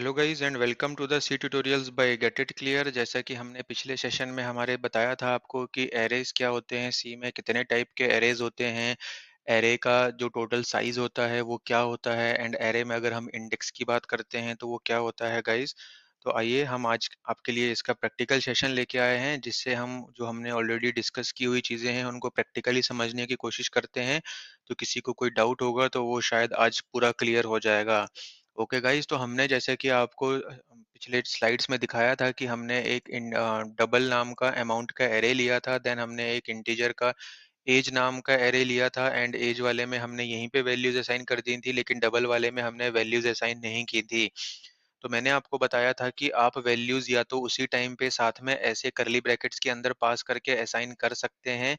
Hello guys and welcome to the C tutorials by get it clear. जैसा कि हमने पिछले सेशन में हमारे बताया था आपको कि एरेज क्या होते हैं, सी में कितने टाइप के एरेज होते हैं, एरे का जो टोटल साइज होता है वो क्या होता है, एंड एरे में अगर हम इंडेक्स की बात करते हैं तो वो क्या होता है गाइस। तो आइए हम आज आपके लिए इसका प्रैक्टिकल सेशन लेके आए हैं, जिससे हम जो हमने ऑलरेडी डिस्कस की हुई चीज़ें हैं उनको प्रैक्टिकली समझने की कोशिश करते हैं। तो किसी को कोई डाउट होगा तो वो शायद आज पूरा क्लियर हो जाएगा। ओके गाइस, तो हमने जैसे कि आपको पिछले स्लाइड्स में दिखाया था कि हमने एक डबल नाम का अमाउंट का एरे लिया था, देन हमने एक इंटीजर का एज नाम का एरे लिया था, एंड एज वाले में हमने यहीं पे वैल्यूज असाइन कर दी थी, लेकिन डबल वाले में हमने वैल्यूज असाइन नहीं की थी। तो मैंने आपको बताया था कि आप वैल्यूज या तो उसी टाइम पे साथ में ऐसे करली ब्रैकेट्स के अंदर पास करके असाइन कर सकते हैं,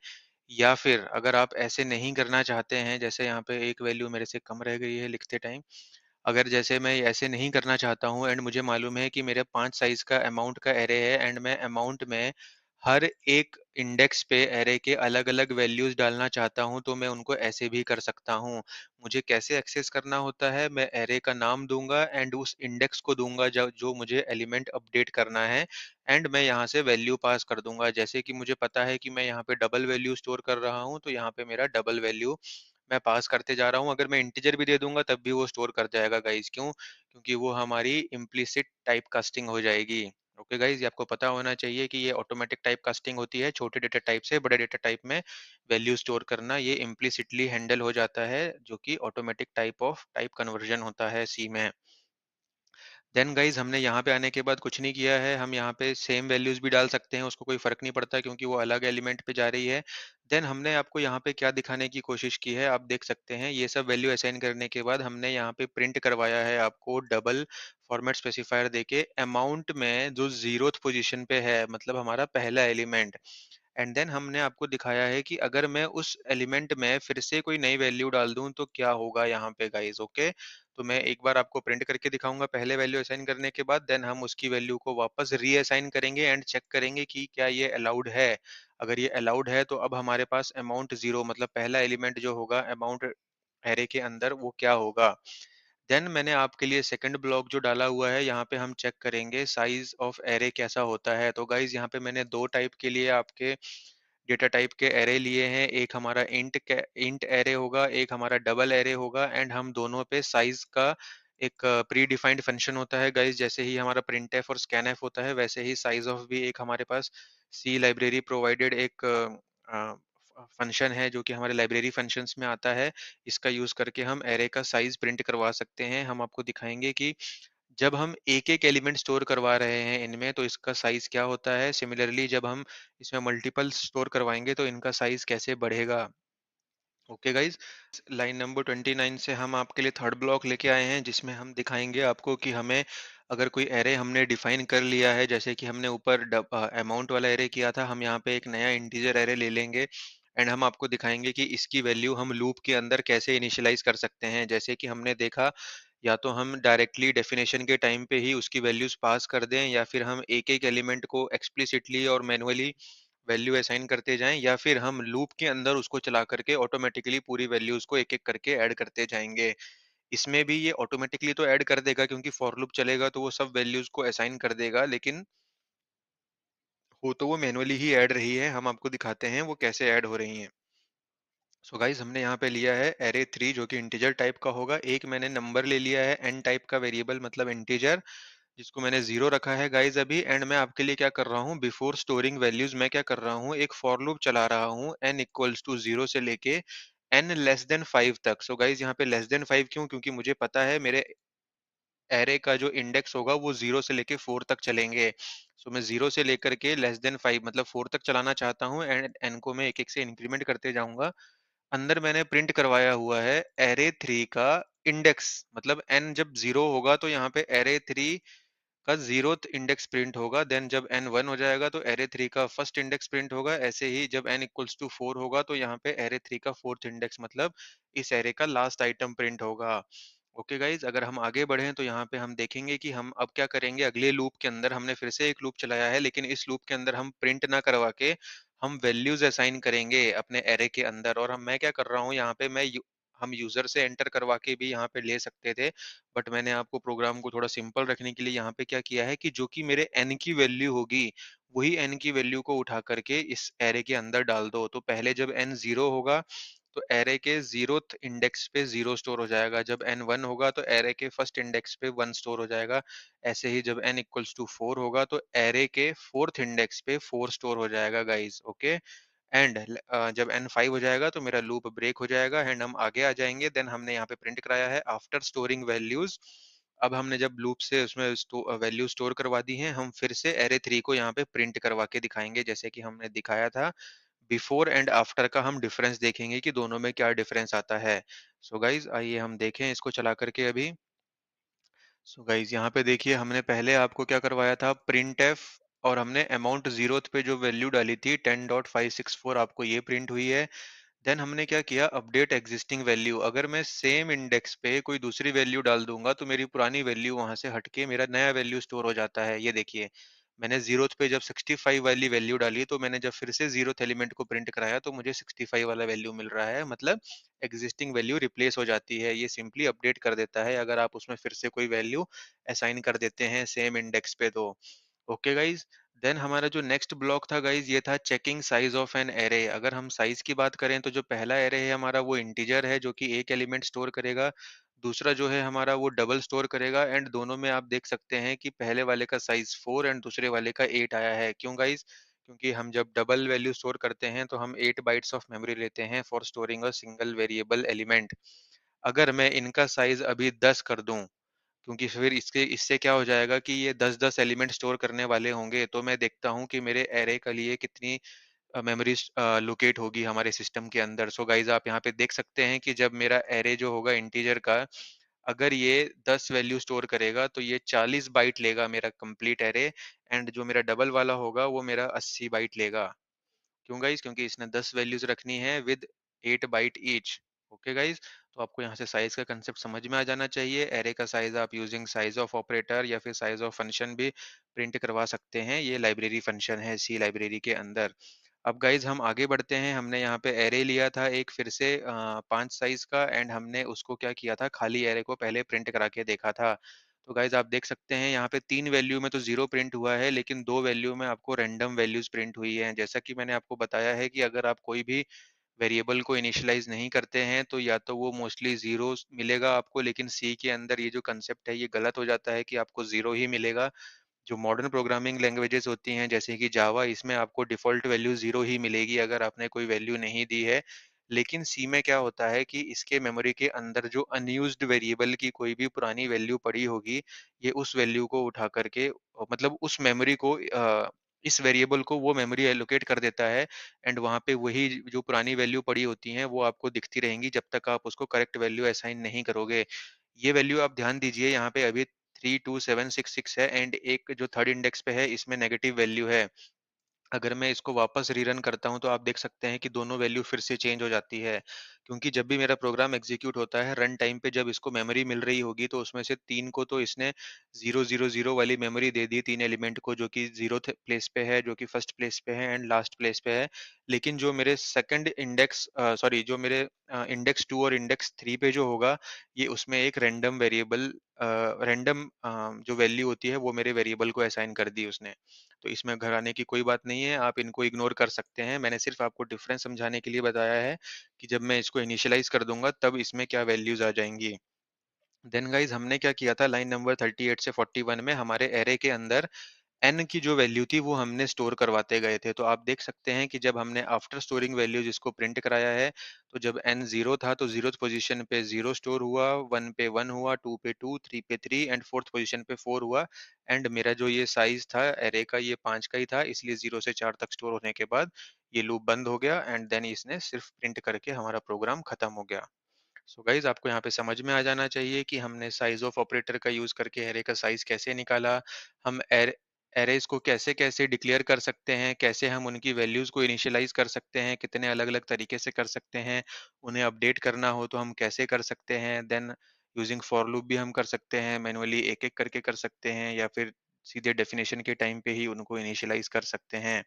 या फिर अगर आप ऐसे नहीं करना चाहते हैं, जैसे यहाँ पे एक वैल्यू मेरे से कम रह गई है लिखते टाइम, अगर जैसे मैं ऐसे नहीं करना चाहता हूँ एंड मुझे मालूम है कि मेरे 5 साइज़ का अमाउंट का एरे है, एंड मैं अमाउंट में हर एक इंडेक्स पे एरे के अलग-अलग वैल्यूज़ डालना चाहता हूँ, तो मैं उनको ऐसे भी कर सकता हूँ। मुझे कैसे एक्सेस करना होता है, मैं एरे का नाम दूँगा एंड उस इंडेक्स को दूँगा जो जो मुझे एलिमेंट अपडेट करना है, एंड मैं यहाँ से वैल्यू पास कर दूँगा। जैसे कि मुझे पता है कि मैं यहाँ पे डबल वैल्यू स्टोर कर रहा हूँ, तो यहाँ पे मेरा डबल वैल्यू मैं पास करते जा रहा हूँ। अगर मैं इंटीजर भी दे दूँगा तब भी वो स्टोर कर जाएगा गाइज़। क्यों? क्योंकि वो हमारी इम्प्लिसिट टाइप कास्टिंग हो जाएगी। ओके गाइज़, ये आपको पता होना चाहिए कि ये ऑटोमेटिक टाइप कास्टिंग होती है। छोटे डेटा टाइप से बड़े डेटा टाइप में वैल्यू स्टोर करना, ये इम्प्लिसिटली हैंडल हो जाता है, जो कि ऑटोमेटिक टाइप कन्वर्जन होता है सी में। देन गाइज़, हमने यहाँ पे आने के बाद कुछ नहीं किया है, हम यहाँ पे सेम वैल्यूज़ भी डाल सकते हैं, उसको कोई फ़र्क नहीं पड़ता क्योंकि वो अलग एलिमेंट पे जा रही है। देन हमने आपको यहाँ पे क्या दिखाने की कोशिश की है, आप देख सकते हैं, ये सब वैल्यू असाइन करने के बाद हमने यहाँ पे प्रिंट करवाया है आपको डबल फॉर्मेट स्पेसिफायर देके अमाउंट में जो 0th पोज़ीशन पे है, मतलब हमारा पहला एलिमेंट। एंड देन हमने आपको दिखाया है कि अगर मैं उस एलिमेंट में फिर से कोई नई वैल्यू डाल दूं तो क्या होगा यहाँ पे गाइस। ओके, तो मैं एक बार आपको प्रिंट करके दिखाऊंगा पहले वैल्यू असाइन करने के बाद, देन हम उसकी वैल्यू को वापस रीअसाइन करेंगे एंड चेक करेंगे कि क्या ये अलाउड है। अगर ये अलाउड है तो अब हमारे पास अमाउंट जीरो, मतलब पहला एलिमेंट जो होगा अमाउंट एरे के अंदर, वो क्या होगा। देन मैंने आपके लिए सेकंड ब्लॉक जो डाला हुआ है, यहाँ पे हम चेक करेंगे साइज ऑफ एरे कैसा होता है। तो गाइज, यहाँ पे मैंने दो टाइप के लिए आपके डेटा टाइप के एरे लिए हैं, एक हमारा इंट एरे होगा, एक हमारा डबल एरे होगा, एंड हम दोनों पे साइज का एक प्री डिफाइंड फंक्शन होता है गाइज। जैसे ही हमारा प्रिंट और स्कैन एफ होता है, वैसे ही साइज ऑफ भी एक हमारे पास सी लाइब्रेरी प्रोवाइडेड एक फंक्शन है, जो कि हमारे लाइब्रेरी फंक्शंस में आता है। इसका यूज करके हम एरे का साइज प्रिंट करवा सकते हैं। हम आपको दिखाएंगे कि जब हम एक-एक एलिमेंट स्टोर करवा रहे हैं इनमें, तो इसका साइज़ क्या होता है। सिमिलरली जब हम इसमें मल्टीपल स्टोर करवाएँगे तो इनका साइज़ कैसे बढ़ेगा। ओके गाइज़, लाइन नंबर 29 से हम आपके लिए थर्ड ब्लॉक लेके आए हैं, जिसमें हम दिखाएँगे आपको कि हमें अगर कोई एरे हमने डिफाइन कर लिया है, जैसे कि हमने ऊपर अमाउंट वाला एरे किया था, हम यहाँ पे एक नया इंटीजर एरे ले लेंगे, एंड हम आपको दिखाएँगे कि इसकी वैल्यू हम लूप के अंदर कैसे इनिशियलाइज़ कर सकते हैं। जैसे कि हमने देखा, या तो हम डायरेक्टली डेफिनेशन के टाइम पे ही उसकी वैल्यूज़ पास कर दें, या फिर हम एक-एक एलिमेंट को एक्सप्लिसिटली और मैनुअली वैल्यू असाइन करते जाएँ, या फिर हम लूप के अंदर उसको चला करके ऑटोमेटिकली पूरी वैल्यूज़ को एक-एक करके ऐड करते जाएँगे। इसमें भी ये ऑटोमेटिकली तो ऐड कर देगा, क्योंकि फॉर लूप चलेगा तो वो सब वैल्यूज़ को असाइन कर देगा, लेकिन हो तो वो मैनुअली ही ऐड रही है। हम आपको दिखाते हैं वो कैसे ऐड हो रही हैं। सो गाइस, हमने यहाँ पे लिया है एरे 3 जो कि इंटीजर टाइप का होगा। एक मैंने नंबर ले लिया है एन टाइप का वेरिएबल, मतलब इंटीजर, जिसको मैंने 0 रखा है गाइस अभी। एंड मैं आपके लिए क्या कर रहा हूँ, बिफोर स्टोरिंग वैल्यूज मैं क्या कर रहा हूँ, एक फॉर लूप चला रहा हूँ n इक्वल्स टू 0 से लेके n लेस देन 5 तक। सो गाइस, यहाँ पे लेस देन 5 क्यों, क्योंकि मुझे पता है मेरे एरे का जो इंडेक्स होगा वो 0 से लेके 4 तक चलेंगे। सो मैं 0 से लेकर के लेस देन 5 मतलब 4 तक चलाना चाहता हूँ, एंड n को मैं एक एक से इंक्रीमेंट करते जाऊंगा। अंदर मैंने प्रिंट करवाया हुआ है एरे 3 का इंडेक्स, मतलब n जब 0 होगा तो यहाँ पे एरे 3 का 0th इंडेक्स प्रिंट होगा। देन जब n 1 हो जाएगा तो एरे 3 का फर्स्ट इंडेक्स प्रिंट होगा। ऐसे ही जब n इक्वल्स टू 4 होगा तो यहाँ पे एरे 3 का फोर्थ इंडेक्स, मतलब इस एरे का लास्ट आइटम प्रिंट होगा। ओके गाइज, अगर हम आगे बढ़ें तो यहाँ पे हम देखेंगे कि हम अब क्या करेंगे। अगले लूप के अंदर हमने फिर से एक लूप चलाया है, लेकिन इस लूप के अंदर हम प्रिंट ना करवा के हम वैल्यूज असाइन करेंगे अपने एरे के अंदर। और हम मैं क्या कर रहा हूँ यहाँ पे, हम यूज़र से एंटर करवा के भी यहाँ पे ले सकते थे। बट मैंने आपको प्रोग्राम को थोड़ा सिंपल रखने के लिए यहाँ पे क्या किया है कि जो कि मेरे n की वैल्यू होगी, वही n की वैल्यू को उठा करके इस एरे के अंदर डाल दो। तो पहले जब n 0 होगा, तो एरे के 0th इंडेक्स पे 0 स्टोर हो जाएगा। जब n 1 होगा, तो एरे के फर्स्ट इंडेक्स पे 1 स्टोर हो जाएगा। ऐसे ही जब n इक्वल्स टू 4 होगा, तो एरे के 4th इंडेक्स पे 4 स्टोर हो जाएगा गाइस, ओके। एंड जब n 5 हो जाएगा, तो मेरा लूप ब्रेक हो जाएगा एंड हम आगे आ जाएंगे। देन हमने यहाँ पे प्रिंट कराया है आफ्टर स्टोरिंग वैल्यूज। अब हमने जब लूप से उसमें वैल्यू स्टोर करवा दी है, हम फिर से एरे 3 को यहाँ पे प्रिंट करवा के दिखाएंगे, जैसे कि हमने दिखाया था। बिफोर एंड आफ्टर का हम डिफरेंस देखेंगे कि दोनों में क्या डिफरेंस आता है। सो गाइज आइए हम देखें इसको चला करके अभी। सो गाइज यहाँ पे देखिए, हमने पहले आपको क्या करवाया था, प्रिंट एफ, और हमने अमाउंट जीरोथ पे जो वैल्यू डाली थी 10.564, आपको ये प्रिंट हुई है। देन हमने क्या किया, अपडेट एग्जिस्टिंग वैल्यू। अगर मैं सेम इंडेक्स पे कोई दूसरी वैल्यू डाल दूंगा, तो मेरी पुरानी वैल्यू वहां से हटके मेरा नया वैल्यू स्टोर हो जाता है। ये देखिए, मैंने जीरोथ पे जब 65 वाली वैल्यू डाली, तो मैंने जब फिर से जीरोथ एलिमेंट को प्रिंट कराया, तो मुझे 65 वाला वैल्यू मिल रहा है। मतलब एग्जिस्टिंग वैल्यू रिप्लेस हो जाती है। ये सिंपली अपडेट कर देता है अगर आप उसमें फिर से कोई वैल्यू असाइन कर देते हैं सेम इंडेक्स पे तो। Okay guys. देन हमारा जो नेक्स्ट ब्लॉक था गाइज, ये था checking size of an array. अगर हम साइज की बात करें, तो जो पहला एरे है हमारा, वो इंटीजर है जो कि एक एलिमेंट स्टोर करेगा। दूसरा जो है हमारा, वो डबल स्टोर करेगा। एंड दोनों में आप देख सकते हैं कि पहले वाले का साइज 4 एंड दूसरे वाले का 8 आया है। क्यों गाइज? क्योंकि हम जब डबल वैल्यू स्टोर करते हैं, तो हम 8 बाइट्स ऑफ मेमोरी लेते हैं for storing a single variable element. अगर मैं इनका साइज अभी 10 कर दूं, क्योंकि फिर इसके इससे क्या हो जाएगा कि ये 10-10 एलिमेंट स्टोर करने वाले होंगे, तो मैं देखता हूँ कि मेरे एरे के लिए कितनी मेमोरी लोकेट होगी हमारे सिस्टम के अंदर। सो गाइज आप यहाँ पे देख सकते हैं कि जब मेरा एरे जो होगा इंटीजर का, अगर ये 10 वैल्यू स्टोर करेगा, तो ये 40 बाइट लेगा मेरा कंप्लीट एरे। एंड जो मेरा डबल वाला होगा, वो मेरा 80 बाइट लेगा। क्यों गाइस? क्योंकि इसने 10 वैल्यूज रखनी है with 8 byte each. Okay guys, तो आपको यहाँ से साइज का कंसेप्ट समझ में आ जाना चाहिए। एरे का साइज आप यूजिंग साइज ऑफ ऑपरेटर या फिर साइज ऑफ फंक्शन भी प्रिंट करवा सकते हैं। ये लाइब्रेरी फंक्शन है सी लाइब्रेरी के अंदर। अब गाइज हम आगे बढ़ते हैं। हमने यहाँ पे एरे लिया था एक फिर से 5 साइज का, एंड हमने उसको क्या किया था, खाली एरे को पहले प्रिंट करा के देखा था। तो गाइज आप देख सकते हैं यहाँ पे 3 वैल्यू में तो जीरो प्रिंट हुआ है, लेकिन 2 वैल्यू में आपको रैंडम वैल्यूज प्रिंट हुई है। जैसा कि मैंने आपको बताया है कि अगर आप कोई भी वेरिएबल को इनिशियलाइज नहीं करते हैं, तो या तो वो मोस्टली जीरो मिलेगा आपको, लेकिन सी के अंदर ये जो कंसेप्ट है, ये गलत हो जाता है कि आपको जीरो ही मिलेगा। जो मॉडर्न प्रोग्रामिंग लैंग्वेजेस होती हैं, जैसे कि जावा, इसमें आपको डिफ़ॉल्ट वैल्यू 0 ही मिलेगी अगर आपने कोई वैल्यू नहीं दी है। लेकिन सी में क्या होता है कि इसके मेमोरी के अंदर जो अनयूज्ड वेरिएबल की कोई भी पुरानी वैल्यू पड़ी होगी, ये उस वैल्यू को उठा करके मतलब उस मेमोरी को इस वेरिएबल को वो मेमोरी एलोकेट कर देता है। एंड वहाँ पे वही जो पुरानी वैल्यू पड़ी होती हैं, वो आपको दिखती रहेंगी जब तक आप उसको करेक्ट वैल्यू असाइन नहीं करोगे। ये वैल्यू आप ध्यान दीजिए, यहाँ पे अभी 32766 है, एंड एक जो थर्ड इंडेक्स पे है, इसमें नेगेटिव वैल्यू है। अगर मैं इसको वापस रीरन करता हूँ, तो आप देख सकते हैं कि दोनों वैल्यू फिर से चेंज हो जाती है। क्योंकि जब भी मेरा प्रोग्राम एग्जीक्यूट होता है रन टाइम पे, जब इसको मेमोरी मिल रही होगी, तो उसमें से 3 को तो इसने 000 वाली मेमोरी दे दी, 3 एलिमेंट को, जो कि 0th प्लेस पे है, जो कि फर्स्ट प्लेस पे है एंड लास्ट प्लेस पे है। लेकिन जो मेरे सेकंड इंडेक्स सॉरी जो मेरे इंडेक्स 2 और इंडेक्स 3 पे जो होगा, ये उसमें एक रैंडम वेरिएबल रैंडम जो वैल्यू होती है, वो मेरे वेरिएबल को असाइन कर दी उसने। तो इसमें घबराने की कोई बात नहीं है, आप इनको इग्नोर कर सकते हैं। मैंने सिर्फ आपको डिफरेंस समझाने के लिए बताया है कि जब मैं इसको इनिशियलाइज़ कर दूँगा, तब इसमें क्या वैल्यूज़ आ जाएँगी। देन गाइज़ हमने क्या किया था, लाइन नंबर 38 से 41 में हमारे एरे के अंदर n की जो वैल्यू थी, वो हमने स्टोर करवाते गए थे। तो आप देख सकते हैं कि जब हमने आफ्टर स्टोरिंग वैल्यूज इसको प्रिंट कराया है, तो जब n 0 था, तो 0th पोजीशन पे 0 स्टोर हुआ, 1 पे 1 हुआ, 2 पे 2, 3 पे 3 एंड 4th पोजीशन पे 4 हुआ। एंड मेरा जो ये साइज था एरे का, ये 5 का ही था, इसलिए 0 से 4 तक स्टोर होने के बाद ये लूप बंद हो गया, एंड देन इसने सिर्फ प्रिंट करके हमारा प्रोग्राम खत्म हो गया। सो गाइज आपको यहाँ पे समझ में आ जाना चाहिए कि हमने साइज ऑफ ऑपरेटर का यूज करके एरे का साइज कैसे निकाला। हम एरेज को कैसे कैसे डिक्लेयर कर सकते हैं, कैसे हम उनकी वैल्यूज को इनिशियलाइज कर सकते हैं, कितने अलग अलग तरीके से कर सकते हैं। उन्हें अपडेट करना हो तो हम कैसे कर सकते हैं। देन यूजिंग फॉर लूप भी हम कर सकते हैं, मैनुअली एक एक करके कर सकते हैं, या फिर सीधे डेफिनेशन के टाइम पे ही उनको इनिशियलाइज कर सकते हैं।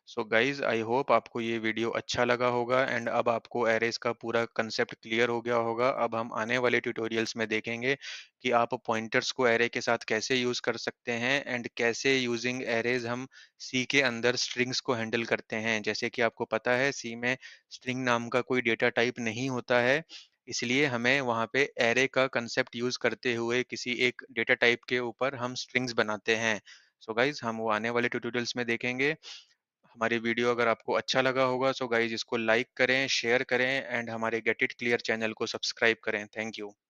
सो गाइज आई होप आपको ये वीडियो अच्छा लगा होगा एंड अब आपको एरेज का पूरा कंसेप्ट क्लियर हो गया होगा। अब हम आने वाले ट्यूटोरियल्स में देखेंगे कि आप पॉइंटर्स को एरे के साथ कैसे यूज कर सकते हैं एंड कैसे यूजिंग एरेज हम सी के अंदर स्ट्रिंग्स को हैंडल करते हैं। जैसे कि आपको पता है सी में स्ट्रिंग नाम का कोई डेटा टाइप नहीं होता है, इसलिए हमें वहाँ पे एरे का कंसेप्ट यूज करते हुए किसी एक डेटा टाइप के ऊपर हम स्ट्रिंग्स बनाते हैं। सो गाइज हम वो आने वाले ट्यूटोरियल्स में देखेंगे। हमारी वीडियो अगर आपको अच्छा लगा होगा सो गाइज इसको लाइक करें, शेयर करें एंड हमारे गेट इट क्लियर चैनल को सब्सक्राइब करें। Thank you.